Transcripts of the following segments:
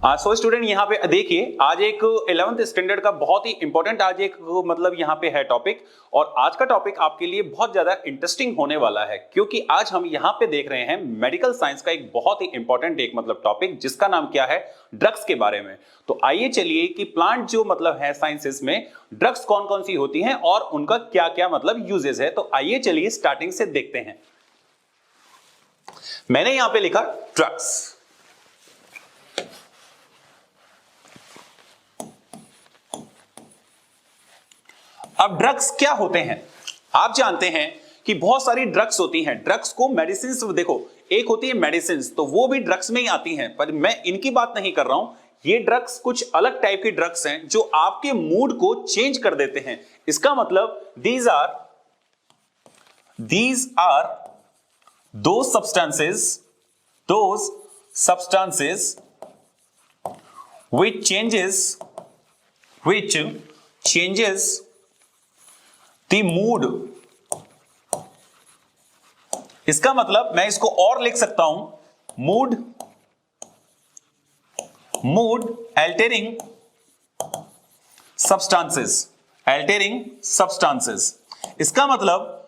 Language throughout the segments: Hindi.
सो स्टूडेंट यहाँ पे देखिए, आज एक 11th स्टैंडर्ड का बहुत ही इंपॉर्टेंट आज एक मतलब यहाँ पे है टॉपिक। और आज का टॉपिक आपके लिए बहुत ज्यादा इंटरेस्टिंग होने वाला है, क्योंकि आज हम यहाँ पे देख रहे हैं मेडिकल साइंस का एक बहुत ही इंपॉर्टेंट एक मतलब टॉपिक, जिसका नाम क्या है, ड्रग्स के बारे में। तो आइए चलिए कि प्लांट जो मतलब है साइंसेस में ड्रग्स कौन कौन सी होती हैं और उनका क्या क्या मतलब यूजेस है। तो आइए चलिए स्टार्टिंग से देखते हैं। मैंने यहां पे लिखा ड्रग्स। अब ड्रग्स क्या होते हैं? आप जानते हैं कि बहुत सारी ड्रग्स होती हैं। ड्रग्स को मेडिसिन, देखो एक होती है मेडिसिन, तो वो भी ड्रग्स में ही आती हैं, पर मैं इनकी बात नहीं कर रहा हूं। ये ड्रग्स कुछ अलग टाइप की ड्रग्स हैं जो आपके मूड को चेंज कर देते हैं। इसका मतलब these are those substances which changes the mood। इसका मतलब मैं इसको और लिख सकता हूं, मूड altering substances। इसका मतलब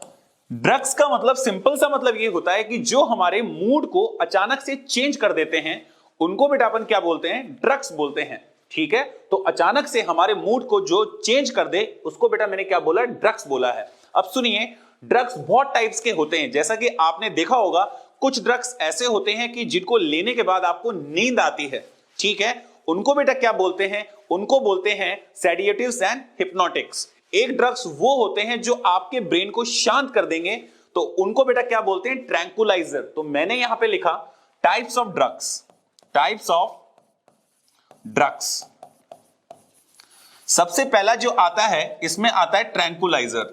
ड्रग्स का मतलब सिंपल सा मतलब ये होता है कि जो हमारे मूड को अचानक से चेंज कर देते हैं, उनको बेटा अपन क्या बोलते हैं, ड्रग्स बोलते हैं। ठीक है, तो अचानक से हमारे मूड को जो चेंज कर दे उसको बेटा मैंने क्या बोला, ड्रग्स बोला है। अब सुनिए, ड्रग्स बहुत टाइप्स के होते हैं। जैसा कि आपने देखा होगा, कुछ ड्रग्स ऐसे होते हैं कि जिनको लेने के बाद आपको नींद आती है। ठीक है, उनको बेटा क्या बोलते हैं, उनको बोलते हैं सेडिएटिव्स एंड हिप्नोटिक्स। एक ड्रग्स वो होते हैं जो आपके ब्रेन को शांत कर देंगे, तो उनको बेटा क्या बोलते हैं, ट्रैंकुलाइजर। तो मैंने यहां पे लिखा टाइप्स ऑफ ड्रग्स। सबसे पहला जो आता है, इसमें आता है ट्रैंकुलाइजर्स।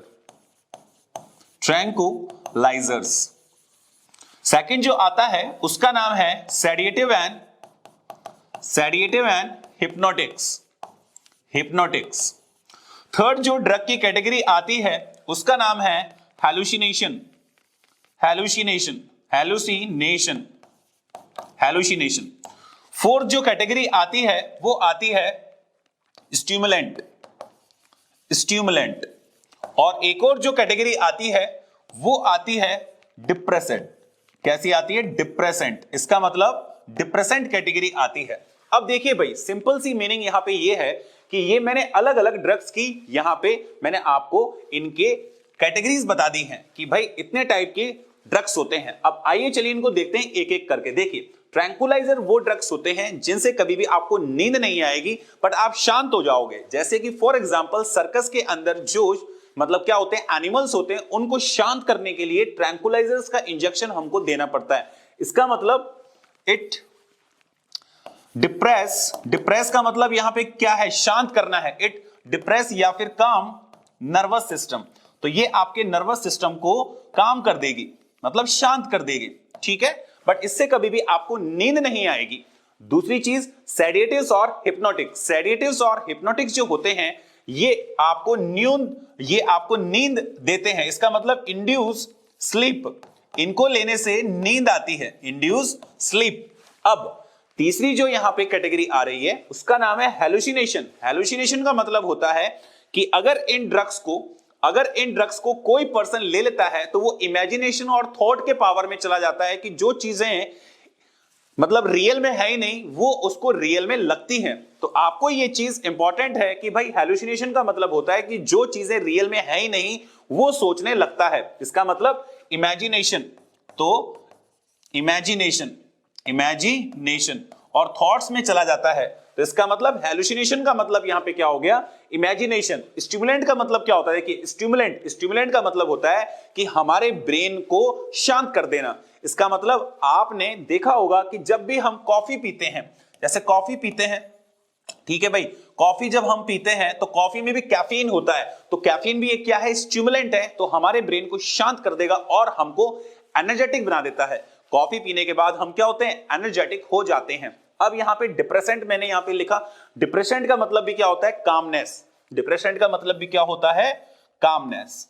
सेकंड जो आता है उसका नाम है सेडिएटिव एंड हिप्नोटिक्स। थर्ड जो ड्रग की कैटेगरी आती है उसका नाम है हैलुसिनेशन। फोर्थ जो कैटेगरी आती है वो आती है स्टिमुलेंट। और एक और जो कैटेगरी आती है वो आती है डिप्रेसेंट। कैसी आती है, डिप्रेसेंट। इसका मतलब डिप्रेसेंट कैटेगरी आती है। अब देखिए भाई, सिंपल सी मीनिंग यहां पे ये है कि ये मैंने अलग अलग ड्रग्स की यहां पे मैंने आपको इनके कैटेगरीज बता दी हैं कि भाई इतने टाइप के ड्रग्स होते हैं। अब आइए चलिए इनको देखते हैं एक एक करके। देखिए, ट्रैंकुलाइजर वो ड्रग्स होते हैं जिनसे कभी भी आपको नींद नहीं आएगी, बट आप शांत हो जाओगे। जैसे कि फॉर एग्जांपल सर्कस के अंदर जो मतलब क्या होते हैं, एनिमल्स होते हैं, उनको शांत करने के लिए ट्रैंकुलाइजर्स का इंजेक्शन हमको देना पड़ता है। इसका मतलब इट डिप्रेस का मतलब यहां पे क्या है, शांत करना है। इट डिप्रेस या फिर काम नर्वस सिस्टम। तो ये आपके नर्वस सिस्टम को काम कर देगी, मतलब शांत कर देगी। ठीक है, बट इससे कभी भी आपको नींद नहीं आएगी। दूसरी चीज सेडेटिव्स और हिप्नोटिक्स जो होते हैं, ये आपको नींद देते हैं। इसका मतलब इंड्यूस स्लीप। इनको लेने से नींद आती है, इंड्यूस स्लीप। अब तीसरी जो यहां पे कैटेगरी आ रही है उसका नाम है हैलुसिनेशन का मतलब होता है कि अगर इन ड्रग्स को कोई पर्सन ले लेता है तो वो इमेजिनेशन और थॉट के पावर में चला जाता है कि जो चीजें मतलब रियल में है ही नहीं, वो उसको रियल में लगती हैं। तो आपको ये चीज इंपॉर्टेंट है कि भाई हैलुसिनेशन का मतलब होता है कि जो चीजें रियल में है ही नहीं वो सोचने लगता है। इसका मतलब इमेजिनेशन। तो इमेजिनेशन और थॉट्स में चला जाता है। तो इसका मतलब हैलुसिनेशन का मतलब यहां पे क्या हो गया, इमेजिनेशन। स्टिमुलेंट का मतलब क्या होता है कि स्टिमुलेंट का मतलब होता है कि हमारे ब्रेन को शांत कर देना। इसका मतलब आपने देखा होगा कि जब भी हम कॉफी पीते हैं, जैसे कॉफी पीते हैं, ठीक है भाई, कॉफी जब हम पीते हैं तो कॉफी में भी कैफीन होता है। तो कैफीन भी एक क्या है, स्टिमुलेंट है। तो हमारे ब्रेन को शांत कर देगा और हमको एनर्जेटिक बना देता है। कॉफी पीने के बाद हम क्या होते हैं, एनर्जेटिक हो जाते हैं। अब यहां पे डिप्रेसेंट मैंने यहां पे लिखा, डिप्रेसेंट का मतलब भी क्या होता है, कामनेस। डिप्रेसेंट का मतलब भी क्या होता है, कामनेस।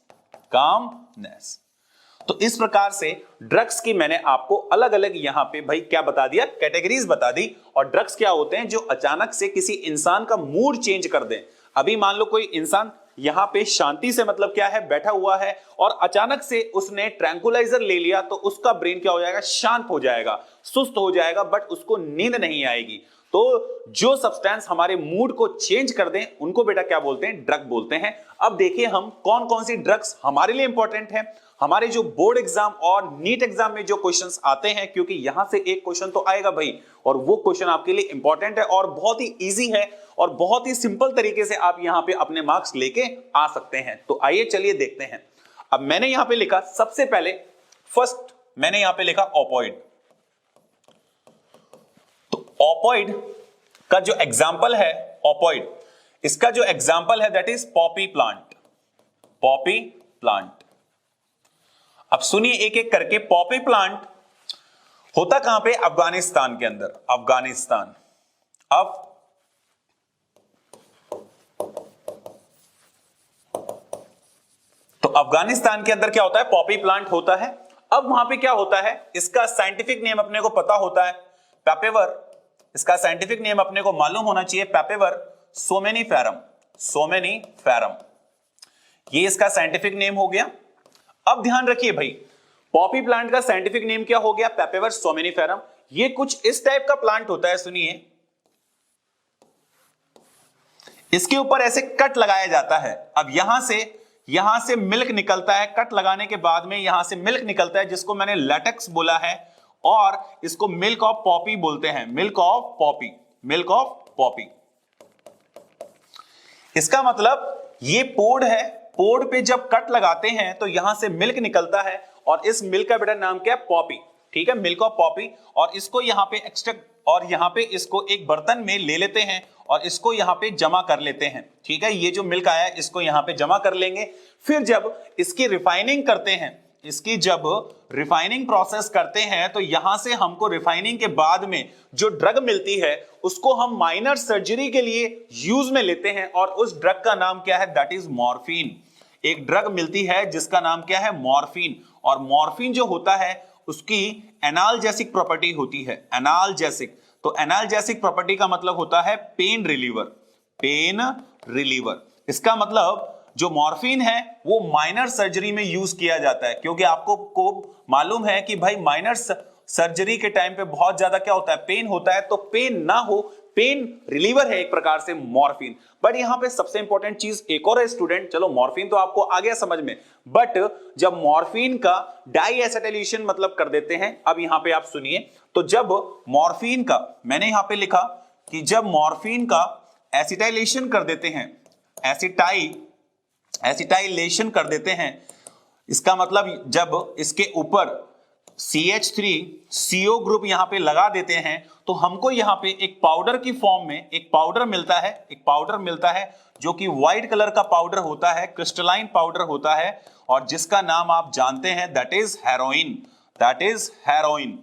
तो इस प्रकार से ड्रग्स की मैंने आपको अलग अलग यहां पे भाई क्या बता दिया, कैटेगरीज बता दी। और ड्रग्स क्या होते हैं, जो अचानक से किसी इंसान का मूड चेंज कर दें। अभी मान लो कोई इंसान यहां पे शांति से मतलब क्या है, बैठा हुआ है और अचानक से उसने ट्रैंकुलाइजर ले लिया तो उसका ब्रेन क्या हो जाएगा, शांत हो जाएगा, सुस्त हो जाएगा, बट उसको नींद नहीं आएगी। तो जो सब्सटेंस हमारे मूड को चेंज कर दें उनको बेटा क्या बोलते हैं, ड्रग बोलते हैं। अब देखिए हम कौन कौन सी ड्रग्स हमारे लिए इंपॉर्टेंट है। हमारे जो बोर्ड एग्जाम और नीट एग्जाम में जो क्वेश्चंस आते हैं, क्योंकि यहां से एक क्वेश्चन तो आएगा भाई, और वो क्वेश्चन आपके लिए इंपॉर्टेंट है और बहुत ही इजी है और बहुत ही सिंपल तरीके से आप यहां पे अपने मार्क्स लेके आ सकते हैं। तो आइए चलिए देखते हैं। अब मैंने यहां पे लिखा, सबसे पहले फर्स्ट मैंने यहां पे लिखा ओपियोइड। तो ओपियोइड का जो एग्जाम्पल है, ओपियोइड इसका जो एग्जाम्पल है that is Poppy plant. Poppy plant, अब सुनिए एक एक करके। पॉपी प्लांट होता कहां पे, अफगानिस्तान के अंदर, अफगानिस्तान। अब तो अफगानिस्तान के अंदर क्या होता है, पॉपी प्लांट होता है। अब वहां पे क्या होता है, इसका साइंटिफिक नेम अपने को पता होता है, पेपेवर। इसका साइंटिफिक नेम अपने को मालूम होना चाहिए, पेपेवर सोमेनिफेरम। सोमेनिफेरम ये इसका साइंटिफिक नेम हो गया। अब ध्यान रखिए भाई, पॉपी प्लांट का साइंटिफिक नेम क्या हो गया, पेपेवर सोमेनिफेरम। ये कुछ इस टाइप का प्लांट होता है, सुनिए। इसके ऊपर ऐसे कट लगाया जाता है। अब यहां से मिल्क निकलता है, कट लगाने के बाद में यहां से मिल्क निकलता है, जिसको मैंने लैटेक्स बोला है, और इसको मिल्क ऑफ पॉपी बोलते हैं, milk of Poppy, milk of Poppy. इसका मतलब ये पोड है, पोड पे जब कट लगाते हैं तो यहां से मिल्क निकलता है, और इस मिल्क का बेटा नाम क्या है, पॉपी। ठीक है, मिल्क ऑफ पॉपी। और इसको यहां पे एक्सट्रैक्ट, और यहां पे इसको एक बर्तन में ले लेते हैं और इसको यहां पे जमा कर लेते हैं। ठीक है, ये जो मिल्क आया है इसको यहां पे जमा कर लेंगे। फिर जब इसकी रिफाइनिंग करते हैं, इसकी जब रिफाइनिंग प्रोसेस करते हैं, तो यहां से हमको रिफाइनिंग के बाद में जो ड्रग मिलती है उसको हम माइनर सर्जरी के लिए यूज में लेते हैं, और उस ड्रग का नाम क्या है, दैट इज मॉर्फिन। एक ड्रग मिलती है जिसका नाम क्या है, मॉर्फिन। और मॉर्फिन जो होता है उसकी एनाल्जेसिक प्रॉपर्टी होती है, एनाल्जेसिक। तो एनाल्जेसिक प्रॉपर्टी का मतलब होता है पेन रिलीवर, पेन रिलीवर। इसका मतलब जो मॉर्फिन है वो माइनर सर्जरी में यूज किया जाता है, क्योंकि आपको मालूम है कि भाई माइनर सर्जरी के टाइम पे बहुत ज्यादा क्या होता है, पेन होता है। तो पेन ना हो, पेन रिलीवर है एक प्रकार से मॉर्फिन। बट यहां पे सबसे इंपॉर्टेंट चीज एक और है स्टूडेंट, चलो मॉर्फिन तो आपको आ गया समझ में, बट जब मॉर्फिन का डाई एसिटाइलेशन मतलब कर देते हैं। अब यहां पे आप सुनिए, तो जब मॉर्फिन का, मैंने यहां पे लिखा कि जब मॉर्फिन का एसिटाइलेशन कर देते हैं, एसिटाइलेशन कर देते हैं, इसका मतलब जब इसके ऊपर CH3CO ग्रुप यहां पे लगा देते हैं, तो हमको यहां पे एक पाउडर की फॉर्म में एक पाउडर मिलता है, एक पाउडर मिलता है जो कि व्हाइट कलर का पाउडर होता है, क्रिस्टलाइन पाउडर होता है, और जिसका नाम आप जानते हैं that is heroin, that is heroin,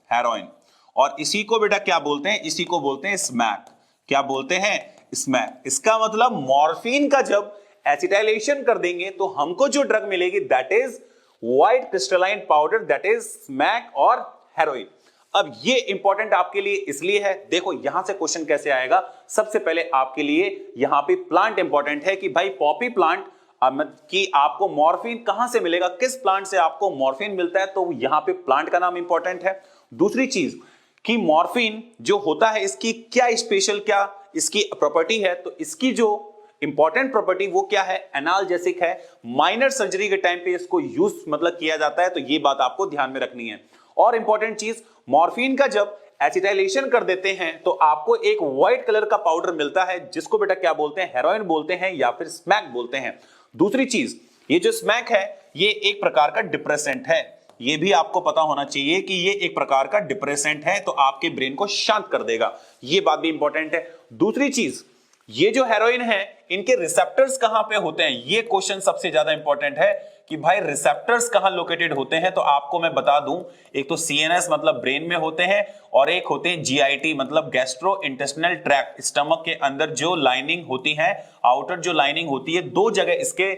heroin. और इसी को बेटा क्या बोलते हैं, इसी को बोलते हैं स्मैक। क्या बोलते हैं, स्मैक। इसका मतलब मॉर्फिन का जब एसिटाइलेशन कर देंगे तो हमको जो ड्रग मिलेगी that is white crystalline powder, that is smack और हेरोइन। अब ये इंपॉर्टेंट आपके लिए इसलिए है, देखो यहां से क्वेश्चन कैसे आएगा। सबसे पहले आपके लिए यहां पे प्लांट इंपॉर्टेंट है कि भाई पॉपी प्लांट कि आपको मॉर्फिन कहां से मिलेगा, किस प्लांट से आपको मॉर्फिन मिलता है, तो यहां पे प्लांट का नाम इंपॉर्टेंट है। दूसरी चीज कि मॉर्फिन जो होता है इसकी क्या स्पेशल, क्या इसकी प्रॉपर्टी है, तो इसकी जो इंपॉर्टेंट प्रॉपर्टी वो क्या है, एनाल्जेसिक है। माइनर सर्जरी के टाइम पे इसको यूज मतलब किया जाता है, तो ये बात आपको ध्यान में रखनी है। और इंपॉर्टेंट चीज, मॉर्फिन का जब एसिटाइलेशन कर देते हैं तो आपको एक व्हाइट कलर का पाउडर मिलता है, जिसको बेटा क्या बोलते हैं, हेरोइन बोलते हैं या फिर स्मैक बोलते हैं। दूसरी चीज, ये जो स्मैक है ये एक प्रकार का डिप्रेसेंट है, ये भी आपको पता होना चाहिए कि ये एक प्रकार का डिप्रेसेंट है, तो आपके ब्रेन को शांत कर देगा, ये बात भी इंपॉर्टेंट है। दूसरी चीज, ये जो हेरोइन है इनके रिसेप्टर्स कहां पे होते हैं, ये क्वेश्चन सबसे ज्यादा इंपॉर्टेंट है कि भाई रिसेप्टर्स कहां लोकेटेड होते हैं। तो आपको मैं बता दूं, एक तो CNS मतलब ब्रेन में होते हैं, और एक होते हैं GIT मतलब गैस्ट्रो इंटेस्टिनल ट्रैक्ट, स्टमक के अंदर जो लाइनिंग होती है, आउटर जो लाइनिंग होती है, दो जगह इसके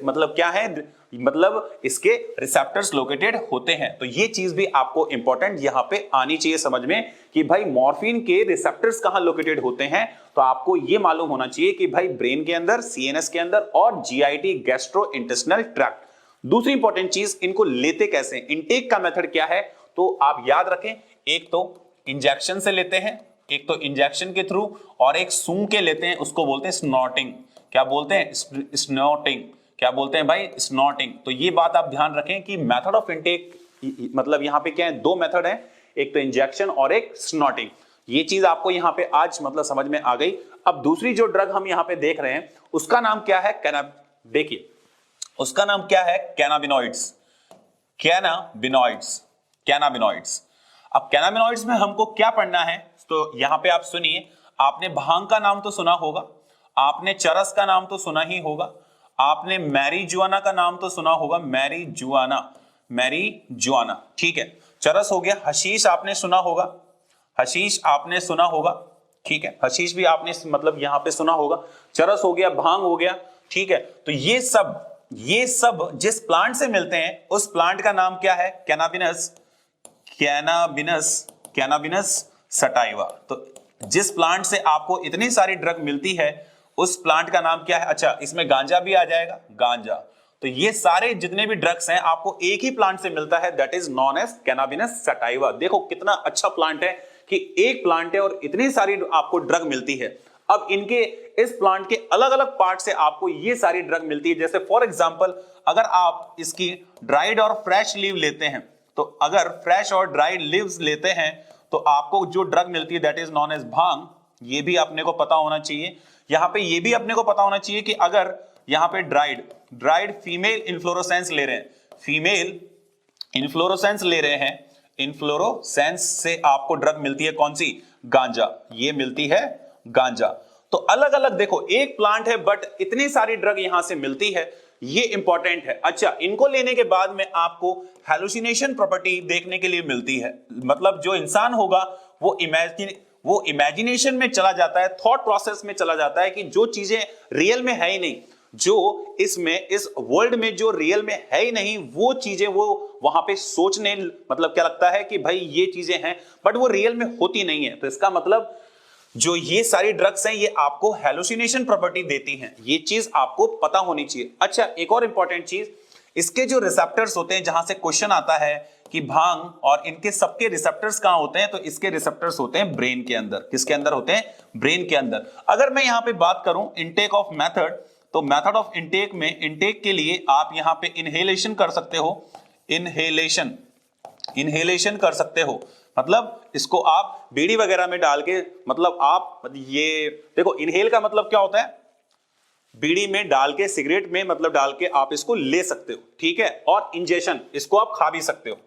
मतलब क्या है, मतलब इसके रिसेप्टर्स लोकेटेड होते हैं। तो ये चीज भी आपको इंपॉर्टेंट यहां पे आनी चाहिए समझ में कि भाई मॉर्फिन के रिसेप्टर्स कहां लोकेटेड होते हैं। तो आपको ये मालूम होना चाहिए कि भाई ब्रेन के अंदर, सीएनएस के अंदर और जीआईटी गैस्ट्रो इंटेस्टिनल ट्रैक्ट। दूसरी इंपॉर्टेंट चीज, इनको लेते कैसे, इनटेक का मेथड क्या है, तो आप याद रखें, एक तो इंजेक्शन से लेते हैं, एक तो इंजेक्शन के थ्रू, और एक सूंघ के लेते हैं, उसको बोलते हैं स्नॉटिंग। क्या बोलते हैं? स्नॉटिंग। क्या बोलते हैं भाई? स्नॉटिंग। तो ये बात आप ध्यान रखें कि मेथड ऑफ इनटेक मतलब यहां पे क्या है, दो मेथड है, एक तो इंजेक्शन और एक स्नॉटिंग। ये चीज आपको यहां पे आज मतलब समझ में आ गई। अब दूसरी जो ड्रग हम यहां पे देख रहे हैं उसका नाम क्या है? देखिए उसका नाम क्या है? कैनाबिनॉइड्स। Cannabinoids, cannabinoids. अब कैनाबिनॉइड्स में हमको क्या पढ़ना है, तो यहां पे आप सुनिए। आपने भांग का नाम तो सुना होगा, आपने चरस का नाम तो सुना ही होगा, आपने मैरीजुआना का नाम तो सुना होगा, मैरीजुआना, मैरीजुआना, ठीक है। चरस हो गया। हशीश आपने सुना होगा, हशीश आपने सुना होगा, ठीक है, हशीश भी आपने मतलब यहां पे सुना होगा। चरस हो गया, भांग हो गया, ठीक है। तो ये सब जिस प्लांट से मिलते हैं उस प्लांट का नाम क्या है? कैनाबिनस, कैनाबिनस, कैनाबिनस सटाइवा। तो जिस प्लांट से आपको इतनी सारी ड्रग मिलती है उस प्लांट का नाम क्या है? अच्छा, इसमें गांजा भी आ जाएगा, गांजा। तो ये सारे जितने भी ड्रग्स हैं आपको एक ही प्लांट से मिलता है, that is known as cannabis sativa. देखो कितना अच्छा प्लांट है कि एक प्लांट है और इतनी सारी आपको ड्रग मिलती है। अब इनके इस प्लांट के अलग अलग पार्ट से आपको ये सारी ड्रग मिलती है। जैसे फॉर एग्जांपल अगर आप इसकी ड्राइड और फ्रेश लीव लेते हैं, तो अगर फ्रेश और ड्राइड लीव्स लेते हैं तो आपको जो ड्रग मिलती है दैट इज नॉन एज भांग। ये भी अपने को पता होना चाहिए। यहां पे ये भी अपने को पता होना चाहिए कि अगर यहां पे ड्राइड फीमेल इन्फ्लोरोसेंस ले रहे हैं, फीमेल इन्फ्लोरोसेंस ले रहे हैं, इन्फ्लोरोसेंस से आपको ड्रग मिलती है कौन सी? गांजा। ये मिलती है गांजा। तो अलग अलग देखो एक प्लांट है बट इतनी सारी ड्रग यहां से मिलती है, ये इंपॉर्टेंट है। अच्छा, इनको लेने के बाद में आपको हैलुसिनेशन प्रॉपर्टी देखने के लिए मिलती है। मतलब जो इंसान होगा वो इमेजिनेशन में चला जाता है, थॉट प्रोसेस में चला जाता है कि जो चीजें रियल में है ही नहीं, जो इसमें इस वर्ल्ड में जो रियल में है ही नहीं, वो चीजें वो वहां पे सोचने मतलब क्या लगता है कि भाई ये चीजें हैं बट वो रियल में होती नहीं है। तो इसका मतलब जो ये सारी ड्रग्स हैं ये आपको हैलुसिनेशन प्रॉपर्टी देती हैं। ये चीज आपको पता होनी चाहिए। अच्छा, एक और इंपॉर्टेंट चीज, इसके जो रिसेप्टर्स होते हैं, जहां से क्वेश्चन आता है कि भांग और इनके सबके रिसेप्टर्स कहां होते हैं, तो इसके रिसेप्टर्स होते हैं ब्रेन के अंदर। किसके अंदर होते हैं? ब्रेन के अंदर। अगर मैं यहां पे बात करूं इनटेक ऑफ मेथड, तो मेथड ऑफ इनटेक में इनटेक के लिए आप यहां पे इनहेलेशन कर सकते हो, इनहेलेशन कर सकते हो। मतलब इसको आप बीड़ी वगैरह में डाल के, मतलब आप ये देखो इनहेल का मतलब क्या होता है? बीड़ी में डाल के, सिगरेट में मतलब डाल के आप इसको ले सकते हो, ठीक है। और इंजेशन, इसको आप खा भी सकते हो।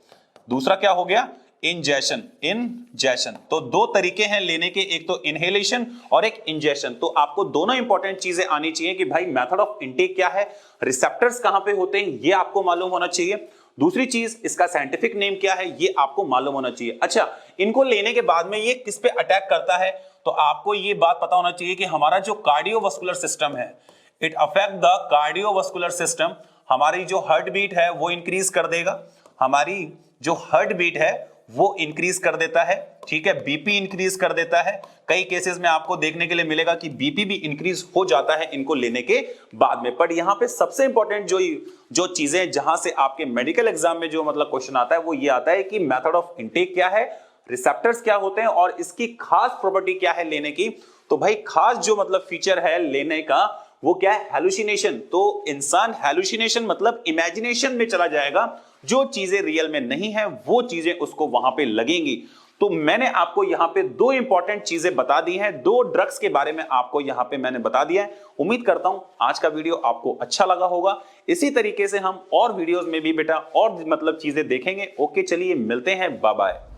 दूसरा क्या हो गया? Ingestion, ingestion. तो दो तरीके हैं लेने के, एक तो इनहेलेशन और एक इंजेशन। तो आपको दोनों इंपॉर्टेंट चीजें आनी चाहिए कि भाई मेथड ऑफ इनटेक क्या है, रिसेप्टर्स कहां पे होते हैं, ये आपको मालूम होना चाहिए। दूसरी चीज, इसका साइंटिफिक नेम क्या है, ये आपको मालूम होना चाहिए। अच्छा, इनको लेने के बाद में ये किस पे अटैक करता है, तो आपको ये बात पता होना चाहिए कि हमारा जो कार्डियोवास्कुलर सिस्टम है, it affect the cardiovascular system. हमारी जो हार्ट बीट है वो इंक्रीज कर देगा, हमारी जो हार्ट बीट है वो इंक्रीज कर देता है, ठीक है। बीपी इंक्रीज कर देता है। कई केसेस में आपको देखने के लिए मिलेगा कि बीपी भी इंक्रीज हो जाता है इनको लेने के बाद में। पर यहां पे सबसे इंपॉर्टेंट जो चीजें जहां से आपके मेडिकल एग्जाम में जो मतलब क्वेश्चन आता है वो ये आता है कि मेथड ऑफ इनटेक क्या है, रिसेप्टर्स क्या होते हैं और इसकी खास प्रॉपर्टी क्या है लेने की। तो भाई खास जो मतलब फीचर है लेने का वो क्या है? हैलुसिनेशन। तो इंसान हैलुसिनेशन मतलब इमेजिनेशन में चला जाएगा, जो चीजें रियल में नहीं है वो चीजें उसको वहां पे लगेंगी। तो मैंने आपको यहां पे दो इंपॉर्टेंट चीजें बता दी हैं, दो ड्रग्स के बारे में आपको यहां पे मैंने बता दिया है। उम्मीद करता हूं आज का वीडियो आपको अच्छा लगा होगा। इसी तरीके से हम और वीडियोस में भी बेटा और मतलब चीजें देखेंगे। ओके, चलिए मिलते हैं, बाय बाय।